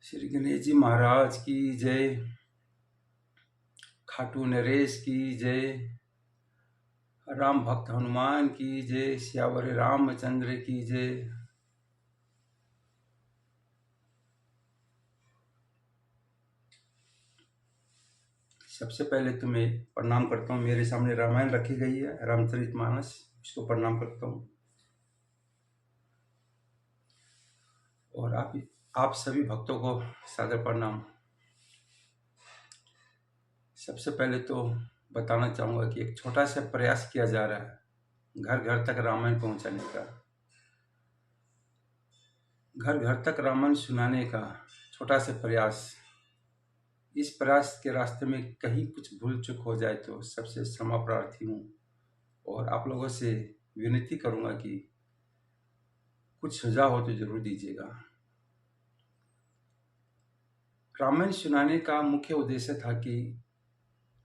श्री गणेश जी महाराज की जय। खाटू नरेश की जय। राम भक्त हनुमान की जय। श्यावर रामचंद्र की जय। सबसे पहले तो मैं प्रणाम करता हूँ। मेरे सामने रामायण रखी गई है, रामचरितमानस, इसको प्रणाम करता हूँ। और आप सभी भक्तों को सादर प्रणाम। सबसे पहले तो बताना चाहूँगा कि एक छोटा सा प्रयास किया जा रहा है घर घर तक रामायण पहुँचाने का, घर घर तक रामायण सुनाने का छोटा सा प्रयास। इस प्रयास के रास्ते में कहीं कुछ भूल चूक हो जाए तो सबसे क्षमा प्रार्थी हूँ, और आप लोगों से विनती करूँगा कि कुछ सुझाव हो तो जरूर दीजिएगा। रामायण सुनाने का मुख्य उद्देश्य था कि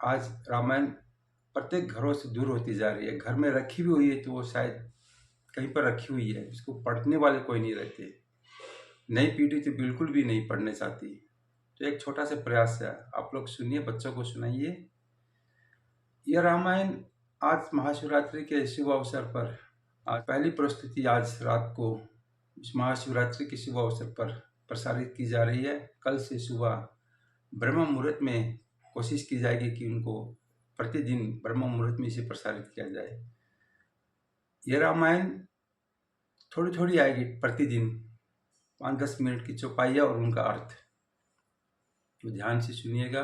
आज रामायण प्रत्येक घरों से दूर होती जा रही है। घर में रखी भी हुई है तो वो शायद कहीं पर रखी हुई है, इसको पढ़ने वाले कोई नहीं रहते। नई पीढ़ी तो बिल्कुल भी नहीं पढ़ने चाहती। तो एक छोटा सा प्रयास है, आप लोग सुनिए, बच्चों को सुनाइए। यह रामायण आज महाशिवरात्रि के शुभ अवसर पर, आज पहली प्रस्तुति आज रात को इस महाशिवरात्रि के शुभ अवसर पर प्रसारित की जा रही है। कल से सुबह ब्रह्म मुहूर्त में कोशिश की जाएगी कि उनको प्रतिदिन ब्रह्म मुहूर्त में इसे प्रसारित किया जाए। यह रामायण थोड़ी थोड़ी आएगी प्रतिदिन, 5-10 मिनट की चौपाइयाँ और उनका अर्थ, तो ध्यान से सुनिएगा।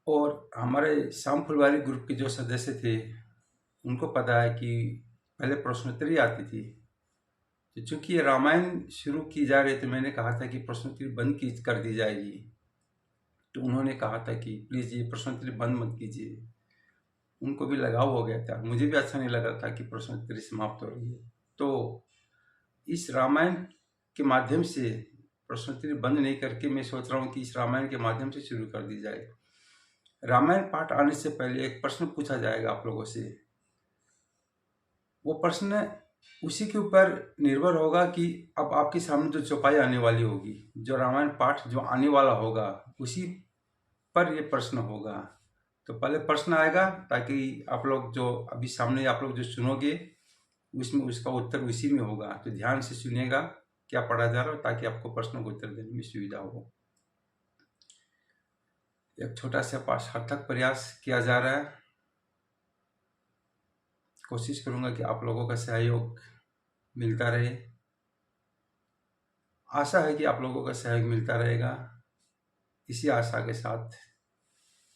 और हमारे शाम फुलवारी ग्रुप के जो सदस्य थे उनको पता है कि पहले प्रश्नोत्तरी आती थी, तो चूंकि ये रामायण शुरू की जा रही, तो मैंने कहा था कि प्रश्नोत्तरी बंद कर दी जाएगी। तो उन्होंने कहा था कि प्लीज़ ये प्रश्नोत्तरी बंद मत कीजिए। उनको भी लगाव हो गया था, मुझे भी अच्छा नहीं लगा था कि प्रश्नोत्तरी समाप्त हो रही है। तो इस रामायण के माध्यम से प्रश्नोत्तरी बंद नहीं करके मैं सोच रहा हूँ कि इस रामायण के माध्यम से शुरू कर दी जाए। रामायण पाठ आने से पहले एक प्रश्न पूछा जाएगा आप लोगों से। वो प्रश्न उसी के ऊपर निर्भर होगा कि अब आपके सामने जो चौपाई आने वाली होगी, जो रामायण पाठ जो आने वाला होगा, उसी पर ये प्रश्न होगा। तो पहले प्रश्न आएगा ताकि आप लोग जो अभी सामने आप लोग जो सुनोगे उसमें उसका उत्तर उसी में होगा। तो ध्यान से सुनिएगा क्या पढ़ा जा रहा है ताकि आपको प्रश्नों का उत्तर देने में सुविधा हो। एक छोटा सा सार्थक प्रयास किया जा रहा है। कोशिश करूंगा कि आप लोगों का सहयोग मिलता रहे। आशा है कि आप लोगों का सहयोग मिलता रहेगा। इसी आशा के साथ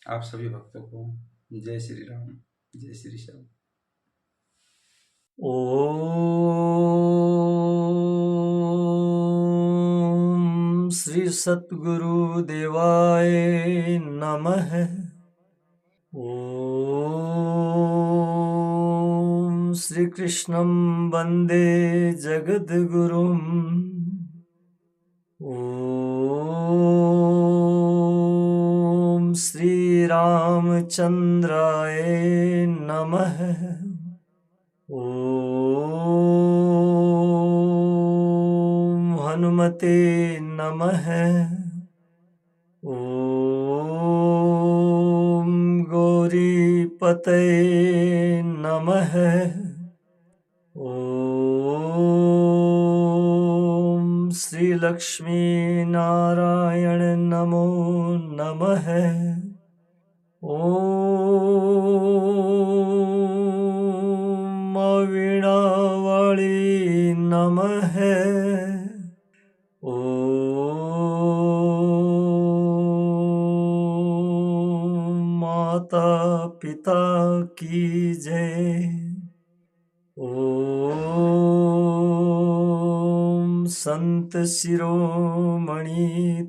आप सभी भक्तों को जय श्री राम, जय श्री श्याम। ओम श्री सद्गुरु देवाय नमः। ओम श्री कृष्णं वंदे जगद्गुरुम्। ओम श्री रामचंद्राय नमः। ओम हनुमते नमः। ओम गौरीपतये नमः। ओम श्री लक्ष्मी नारायण नमो नमः। ओम वीणा वाली नमः। ओम माता पिता की जय। ओम संत शिरोमणि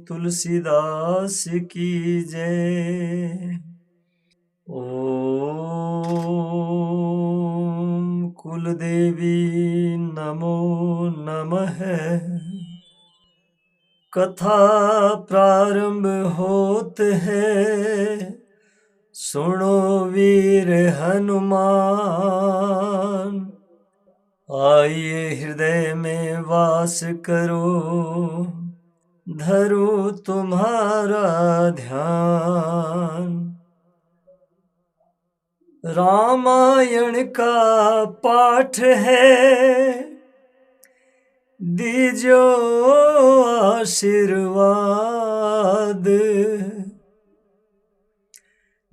तुलसीदास की जय। ओम कुलदेवी नमो नमः। कथा प्रारंभ होत है, सुनो वीर हनुमान। आइए हृदय में वास करो, धरो तुम्हारा ध्यान। रामायण का पाठ है, दीजो आशीर्वाद।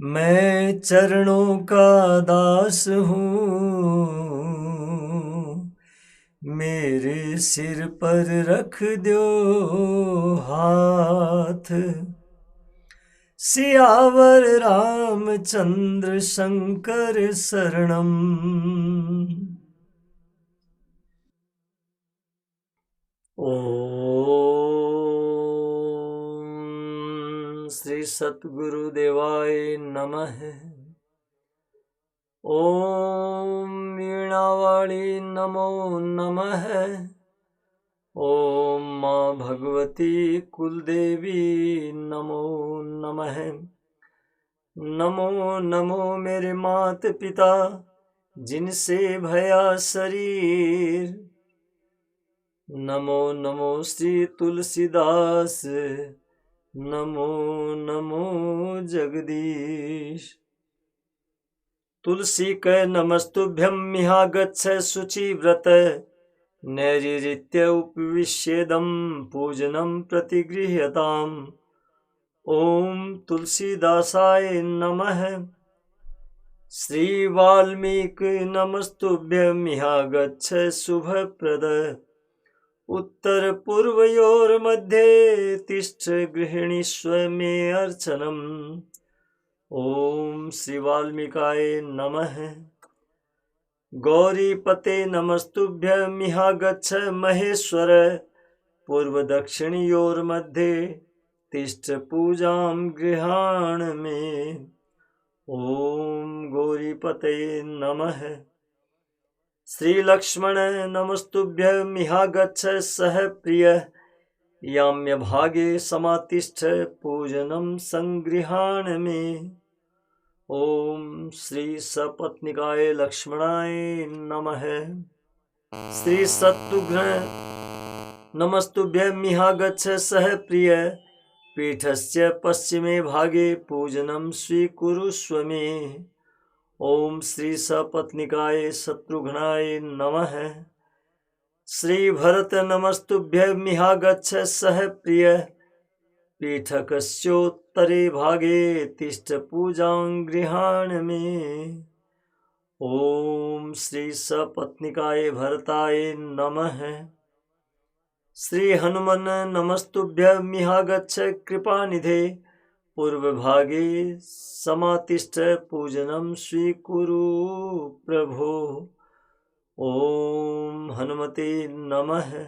मैं चरणों का दास हूँ, मेरे सिर पर रख दो हाथ। सियावर रामचंद्र शंकर शरणम। ओम श्री सतगुरुदेवाय नमः। ओम वीणावाणी नमो नमः। ओम माँ भगवती कुलदेवी नमो नमः। नमो नमो मेरे मात पिता, जिनसे भया शरीर। नमो नमो श्री तुलसीदास, नमो नमो जगदीश। तुलसी क नमस्तुभ्यं मिहा गच्छ शुचिव्रत। नैरित्य उपविश्येदं पूजनं प्रतिगृह्यताम्। ओम तुलसीदासाय नमः। श्री वाल्मीकि नमस्तुभ्यं मिहा गच्छ शुभप्रद। उत्तर पूर्वयोर्मध्ये तिष्ठ गृहिणीष्व मे अर्चनम्। ओम श्री वाल्मीकाय नमः। गौरीपते नमस्तुभ्यं मिहा गच्छ महेश्वर। पूर्व दक्षिणयोर्मध्ये तिष्ठ पूजां गृहाण मे। ओम गौरीपते नमः। श्री लक्ष्मण नमस्तुभ्यं मिहा गच्छ सह प्रिय। याम्य भागे समातिष्ठ पूजनं संगृहाण मे। ओम श्री सपत्निकाय लक्ष्मणाय नमः। श्री शत्रुघ्न नमस्तुभ्यं मिहा गच्छ सह प्रिय। पीठस्य पश्चिमे भागे पूजनं स्वीकुरुष्व मे। ओम श्री सपत्निकाय शत्रुघ्नाय नमः। श्री भरत नमस्तुभ्यं मिहा गच्छ सह प्रिय। पीठकस्योत्तरे भागे तिष्ठ पूजां गृहाण मे। ओम श्री सपत्निकाय भरताय नमः। श्री हनुमन् नमस्तुभ्यं मिहा गच्छ कृपानिधे। पूर्वभागे समातिष्ठ पूजनं स्वीकुरु प्रभो। ओम हनुमते नमः।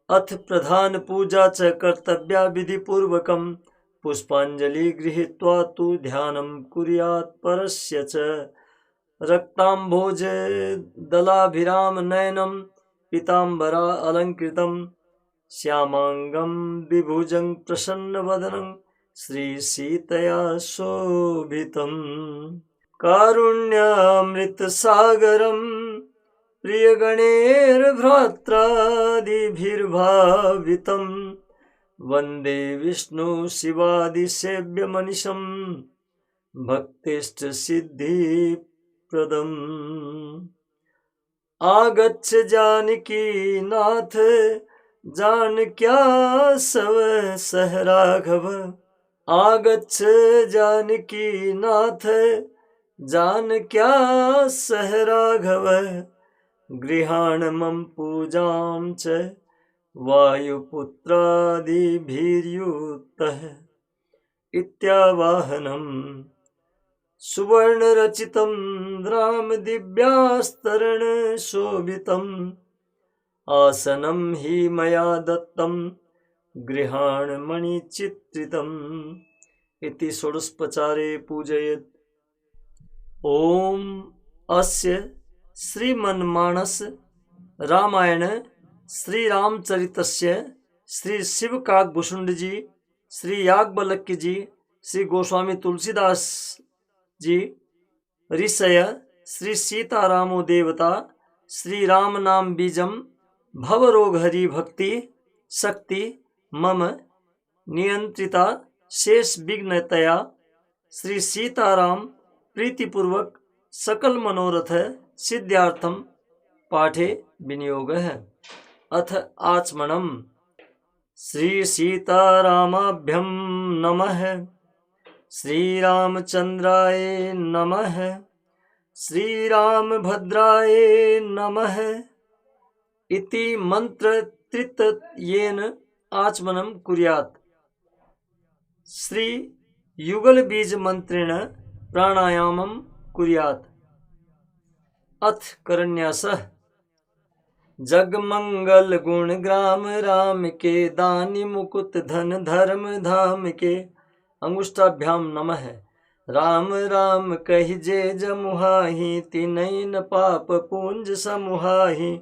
अथ प्रधान पूजा च कर्तव्या विधि पूर्वकं। पुष्पांजलि गृहीत्वा तु ध्यानं कुर्यात् परस्य च। रक्ताम्भोज दलाभिराम नयनं पीताम्बरा अलंकृतं। श्यामांगं विभुजं प्रसन्नवदनं श्री सीतया शोभितम्। कारुण्यामृतसागरं प्रियगणैर्भ्रात्रादिभिर्भावितं। वन्दे विष्णु शिवादिसेव्यमनिशं भक्तिष्टसिद्धिप्रदम्। आगच्छ जानकी नाथ जानक्यासव सह राघव। आगच्छ जानकी नाथ जानक्या सह राघव। गृहाण मम पूजां च वायुपुत्रादिभिर्युक्तः। इत्यावाहनम् सुवर्णरचितं रामदिव्यास्तरण शोभितम्। आसनं हि मया दत्तं गृहाण मणिचित्रितम्। इति षोडशोपचारे पूजयेत्। ओम अस्य श्रीमन्मानस रामायण श्री रामचरितस्य श्री शिवकाकभूषुंड जी, श्री याज्ञवल्क्य जी, श्री गोस्वामी तुलसीदास जी ऋषय श्री सीतारामो देवता श्री राम नाम बीजम भव रोग हरि भक्ति शक्ति मम नियंत्रिता शेष विघ्नतया श्री सीताराम प्रीतिपूर्वक सकल मनोरथ सिद्ध्यार्थम पाठे विनियोगः। अथ आचमनम्। श्री सीतारामाभ्यं नमः। श्री रामचंद्राय नमः। श्री रामभद्राय नमः इति मंत्र त्रितयेन आचमनं कुर्यात्। श्री युगल बीज मंत्रेण प्राणायामं कुर्यात्। अथ करन्यासः। जगमंगल गुण ग्राम राम के दानि मुकुट धन धर्म धाम के। अंगुष्ठाभ्याम नमः। राम राम कहिजे जमुहाहि तिनैन पाप पुंज समुहाहि।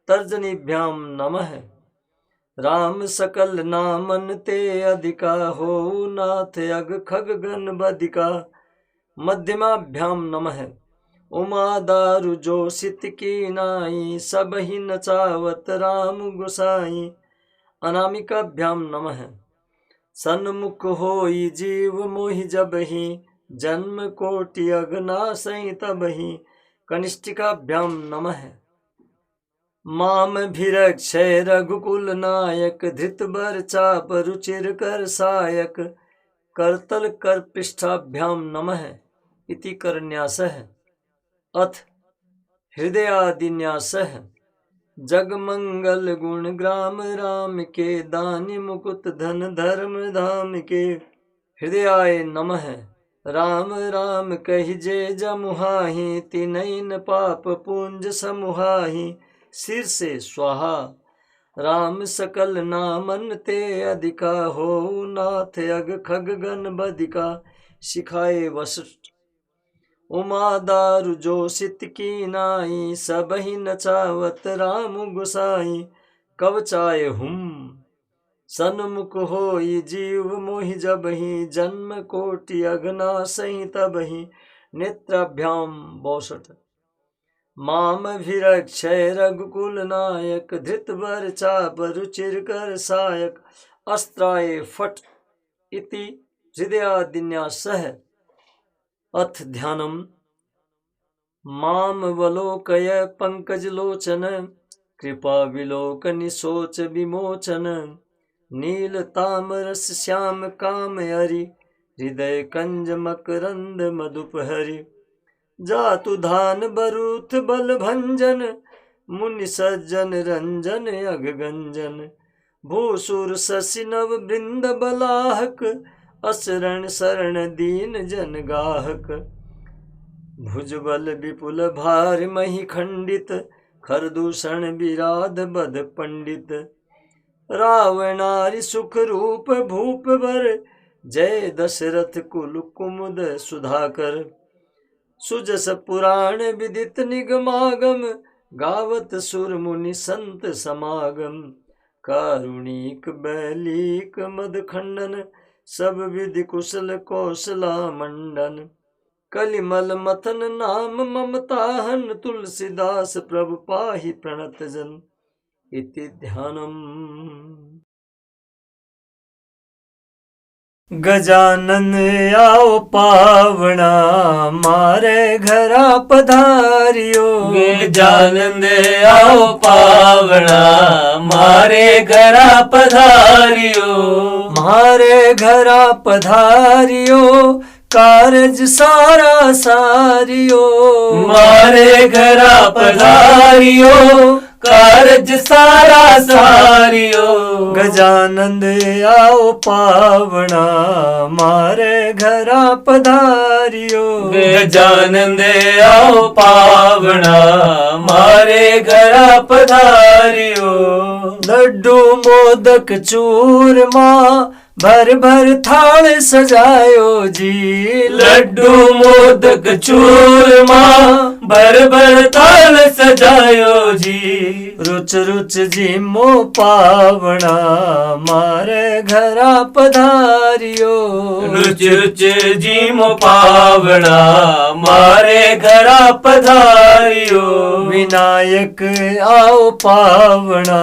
तर्जनीभ्याम नमः। राम सकल नामन ते अधिका हो नाथ अग खग गण बदिका। मध्यमाभ्याम नमः। उमा दारु जो सित की नाई सबहि नचावत राम गोसाई। अनामिकाभ्याम नमः। सन्मुख होई जीव मोहि जबहि जन्म कोटि अगनासई तबहि। कनिष्ठिकाभ्याम नमः। माम भिरक्षय रघुकुल नायक धृत बर चाप रुचिर कर सायक। करतल कर पृष्ठाभ्याम नमः इति करन्यासः। अथ हृदयादिन्यासः। जगमंगल गुण ग्राम राम के दानि मुकुट धन धर्म धाम के। हृदयाय नमः। राम राम कहिजे जमुहाहि तिनैन पाप पुंज समुहाहि। सिर से स्वाहा। राम सकल नामन ते अधिका हो नाथ अग खग गण बदिका। शिखाए वशिष्ठ। उमा दारु जो सित की नाई सबहि नचावत राम गोसाई। कवचाय हुम। सन्मुख होई जीव मोहि जबहि जन्म कोटि अगनासहि तबहि। नेत्राभ्याम 62। माम भिरक्षय रघुकुल नायक धृत बर चाप रुचिर कर सायक। अस्त्राय फट इति हृदयादिन्यासः। अथ ध्यानम्। मामवलोकय पंकजलोचन कृपा विलोकनि शोच विमोचन। नील तामरस श्याम काम हरि हृदय कंज मकरंद मधुप हरि। जातु धान बरूथ बल भंजन मुनि सज्जन रंजन अग गंजन। भूसुर शशि नव वृंद बलाहक असरण शरण दीन जन गाहक। भुजबल विपुल भार मही खंडित खरदूषण विराध बद पंडित। रावणारि सुख रूप भूप बर जय दशरथ कुल कुमुद सुधाकर। सुजस पुराण विदित निगमागम गावत सुर मुनि संत समागम। कारुणिक बैलीक मद खंडन सब विधि कुशल कौशला मंडन। कलिमल मथन नाम ममताहन तुलसीदास प्रभु पाहि प्रणत जन इति ध्यानम्। गजानन आओ पावना मारे घरा पधारियो। गजानन आओ पावना मारे घरा पधारियो। मारे घरा पधारियो कारज सारा सारियो। मारे घरा पधारियो कारज सारा सारियो। गजानंद आओ पावना मारे घरा पधारियो। गजानंद आओ पावना मारे घरा पधारियो। लड्डू मोदक चूरमा भर भर थाल सजायो जी। लड्डू मोदक चूरमा भर भर थाल सजायो जी। रुच रुच जीमो पावणा मारे घरा पधारियो रुच रुच जीमो पावणा मारे घरा पधारियो विनायक आओ पावणा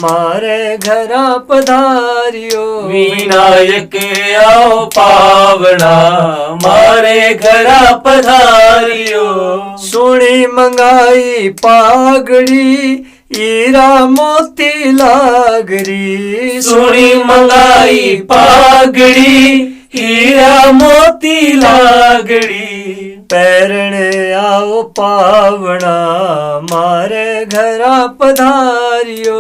मारे घरा पधारियो विनायक आओ पावणा मारे घरा पधारियो सोनी मंगाई पागड़ी हीरा मोती लागरी सोनी मंगाई पागड़ी हीरा मोती लागड़ी पैरण आओ पावणा मारे घरा पधारियो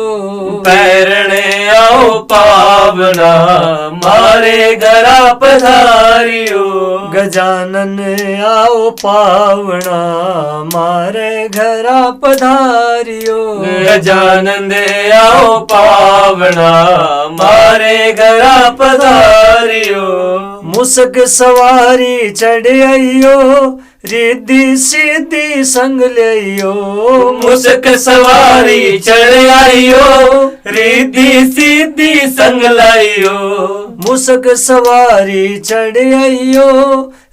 पैरण आओ पावना मारे घरा पधारियो गजानन आओ पावणा मारे घरा पधारियो गजानंद आओ पावना मारे घरा पधारियो मुसक सवारी चढ़ आइयो रिद्धि सिद्धि संग लियो मुसक सवारी चढ़ आइयो रिद्धि सिद्धि संग लाइयो मुसक सवारी चढ़ आइयो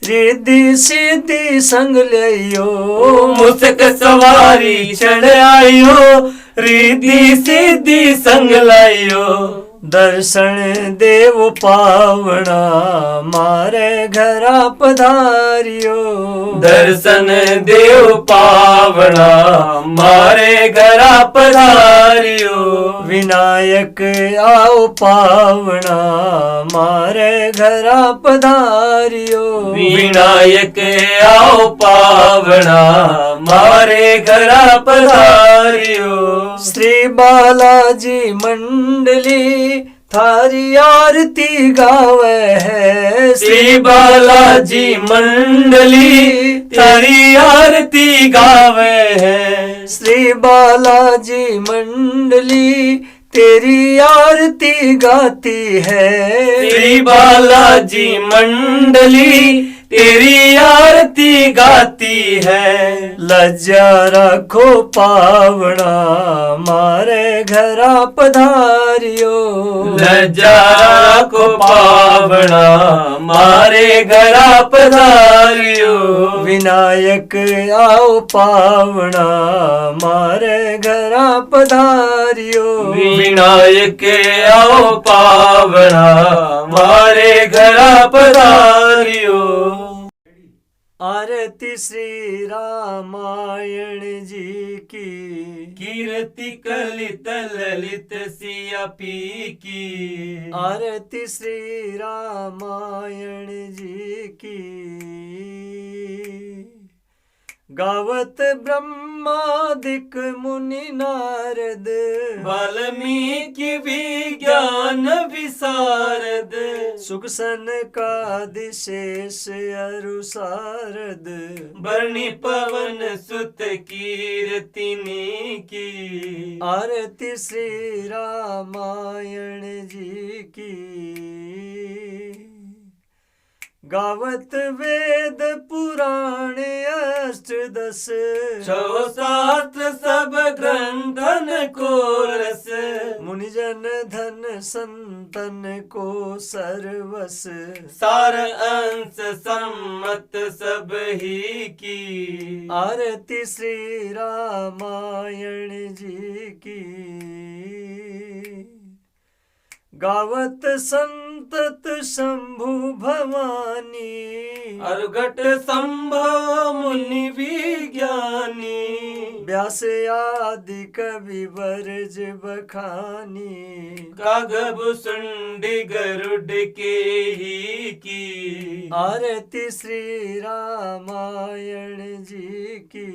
रिद्धि सिद्धि संग लियो मुसक सवारी चढ़ आइयो रिद्धि सिद्धि संग लाइयो दर्शन देव पावणा मारे घरा पधारियो दर्शन देव पावना मारे घरा पधारियो विनायक आओ पावणा मारे घरा पधारियो विनायक आओ पावना मारे घरा पधारियो श्री बालाजी मंडली थारी आरती गावे है श्री बालाजी मंडली तारी आरती गावे है श्री बालाजी मंडली तेरी आरती गाती है श्री बालाजी मंडली तेरी आरती गाती है लज्जा रखो पावणा मारे घरा पधारियो लज्जा को पावना मारे घरा पधारियो विनायक आओ पावणा मारे घरा पधारियो विनायक आओ पावना मारे घरा पधारियो आरती श्री रामायण जी की कीर्ति कलित ललित सिया पी की आरती श्री रामायण जी की गावत ब्रह्मादिक मुनि नारद वाल्मीकि विज्ञान विशारद सुख सनकादिशेष अरु सारद बरणी पवन सुत कीर्तिनी की आरती श्री रामायण जी की गावत वेद पुराण अष्टदश छो शास्त्र सब ग्रंथन को रस मुनिजन धन संतन को सर्वस सार अंश सम्मत सब ही की आरती श्री रामायण जी की गावत संतत शंभु भवानी अर्घट संभव मुनि विज्ञानी व्यास आदि कवि वर्ज बखानी कागब सुंडी गरुड के ही की आरती श्री रामायण जी की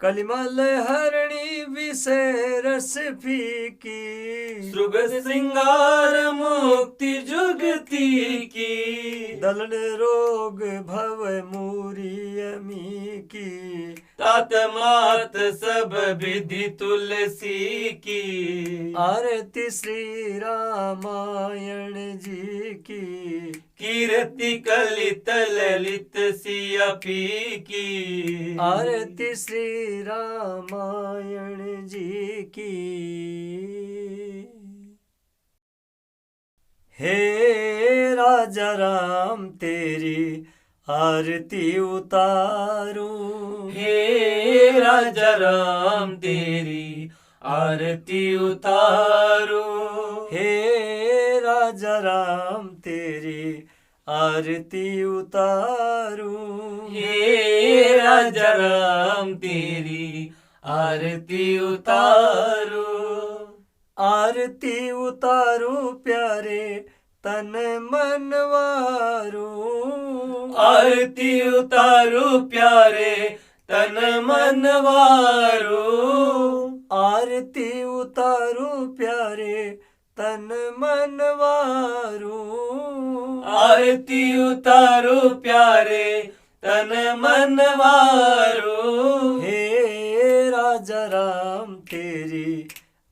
कलिमल हरणी विषय रस फीकी शुभ श्रृंगार मुक्ति जुगती की दलन रोग भव मूरी अमी की तात मात सब विधि तुलसी की। आरती श्री रामायण जी की। कीर्ति कलित ललित सिया पी की। आरती श्री रामायण जी की। हे राजा राम तेरी आरती उतारूं। हे राजा राम तेरी आरती उतारो। हे राजा राम तेरी आरती उतारूं। हे राजा राम तेरी आरती उतारो। आरती उतारूं प्यारे तन मनवारूं। आरती उतारो प्यारे तन मनवारो। आरती उतारूं प्यारे तन मनवारूं। आरती उतारो प्यारे तन मनवारो। हे राजा राम तेरी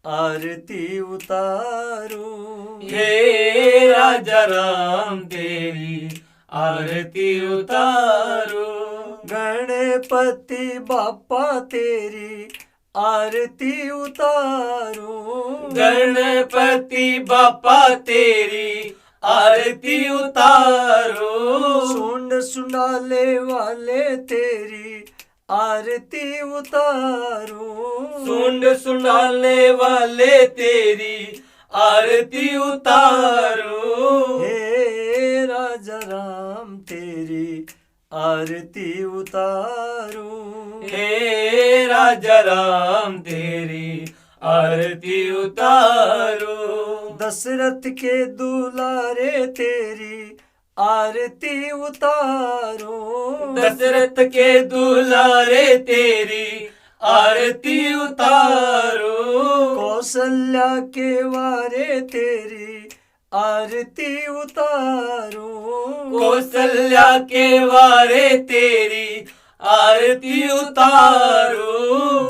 आरती उतारूं। हे राजा राम तेरी आरती उतारो। गणपति बापा तेरी आरती उतारूं। गणपति बापा तेरी आरती उतारो। सूंड सुंडाले वाले तेरी आरती उतारूं। सूंड सुंडाले वाले तेरी आरती उतारो। हे राजा राम तेरी आरती उतारूं। हे राजा राम तेरी आरती उतारो। दशरथ के दुलारे तेरी आरती उतारूं। दशरथ के दुलारे तेरी आरती उतारो। कौशल्या के वारे तेरी आरती उतारूं। कौशल्या के वारे तेरी आरती उतारो।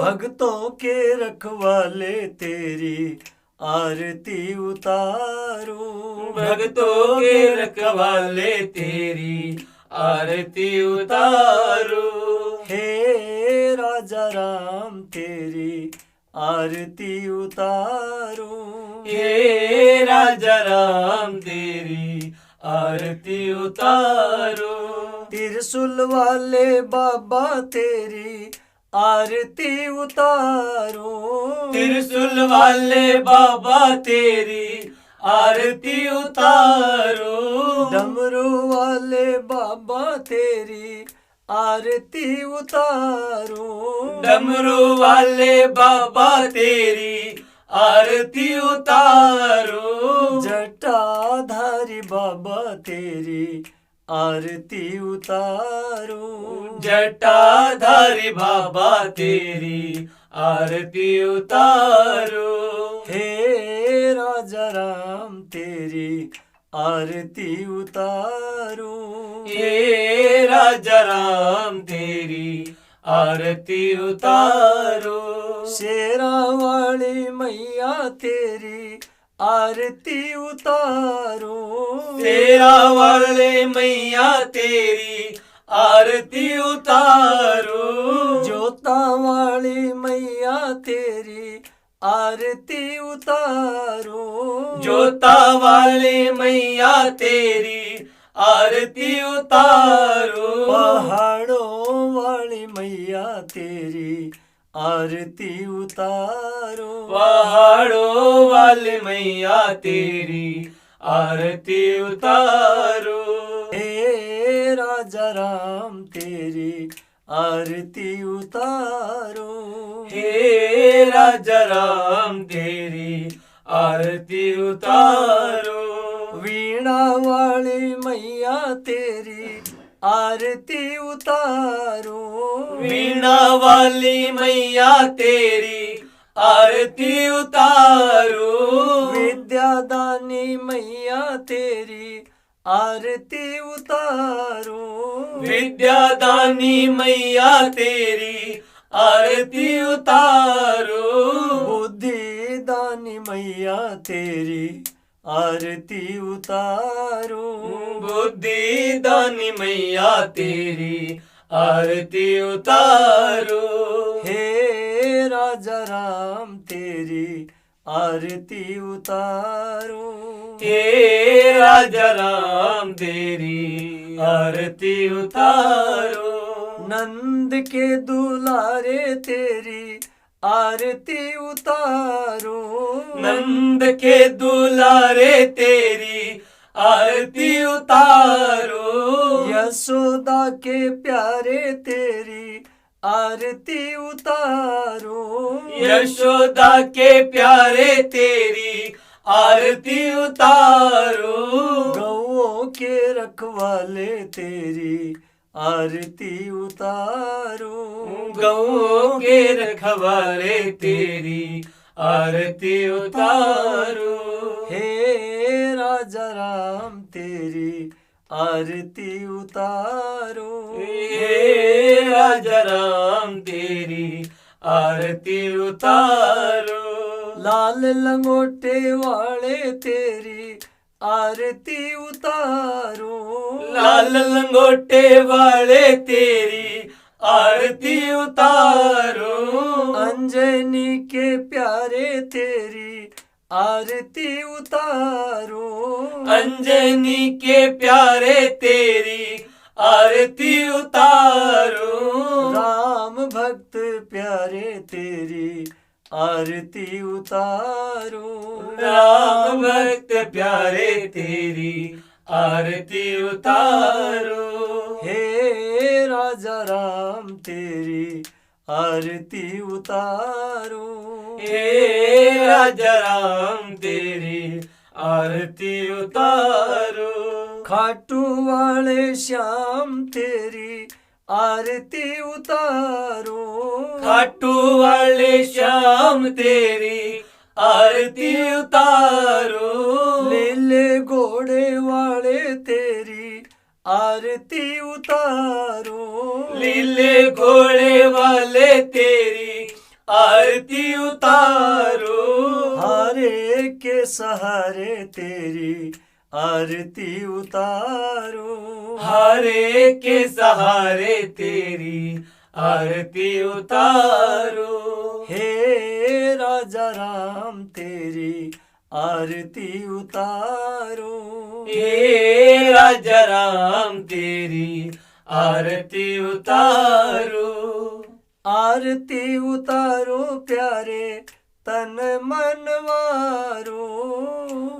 भक्तों के रखवाले तेरी आरती उतारूं। भक्तों के रखवाले तेरी आरती उतारो। हे राजा राम तेरी आरती उतारूं। हे राजा राम तेरी आरती उतारो। त्रिशूल वाले बाबा तेरी आरती उतारूं। त्रिशूल वाले बाबा तेरी आरती उतारो। डमरू वाले बाबा तेरी आरती उतारूं। डमरू वाले बाबा तेरी आरती उतारो। जटाधारी बाबा तेरी आरती उतारूं। जटाधारी बाबा तेरी आरती उतारो। हे राजा राम तेरी आरती उतारूं। हे राजा राम तेरी आरती उतारो। शेरा वाली मैया तेरी आरती उतारूं। शेरा वाले मैया तेरी आरती उतारो। जोता वाली मैया तेरी आरती उतारूं। जोता वाले मैया तेरी आरती उतारो। पहाड़ों वाली मैया तेरी आरती उतारूं। पहाड़ों वाले मैया तेरी आरती उतारो। हे राजा राम तेरी आरती उतारूं। हे राजा राम तेरी आरती उतारो। वीणा वाली मैया तेरी आरती उतारूं। वीणा वाली मैया तेरी आरती उतारो। विद्यादानी मैया तेरी आरती उतारो। विद्यादानी मैया तेरी आरती उतारो। बुद्धि दानी मैया तेरी आरती उतारो। बुद्धि दानी मैया तेरी आरती उतारो। हे राजा राम तेरी आरती उतारो। हे राजा राम तेरी आरती उतारो। नंद के दुलारे तेरी आरती उतारो। नंद के दुलारे तेरी आरती उतारो। यशोदा के प्यारे तेरी आरती उतारो। यशोदा के प्यारे तेरी आरती उतारो। गौओं के रखवाले तेरी आरती उतारो। गौओं के रखवाले तेरी आरती उतारो। हे राजा राम तेरी आरती उतारो। हे राजा राम तेरी आरती उतारो। लाल लंगोटे वाले तेरी आरती उतारो। लाल लंगोटे वाले तेरी आरती उतारो। अंजनी के प्यारे तेरी आरती उतारो। अंजनी के प्यारे तेरी आरती उतारो। राम भक्त प्यारे तेरी आरती उतारो। राम भक्त प्यारे तेरी आरती उतारो। हे राजा राम तेरी आरती उतारो। हे राजा राम तेरी आरती उतारो। खाटू वाले श्याम तेरी आरती उतारो। खाटू वाले श्याम तेरी आरती उतारो। लीले घोड़े वाले तेरी आरती उतारो। लीले घोड़े वाले तेरी आरती उतारो। हारे के सहारे तेरी आरती उतारो। हारे के सहारे तेरी आरती उतारो। हे राजा राम तेरी आरती उतारो। हे राजा राम तेरी आरती उतारो। आरती उतारो प्यारे तन मन वारो।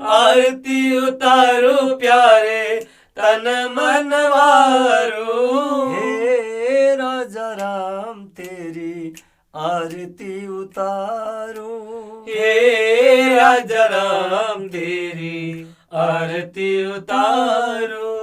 आरती उतारो प्यारे तन मन वारो। हे राजा राम तेरी आरती उतारो। हे राजा राम तेरी आरती उतारो।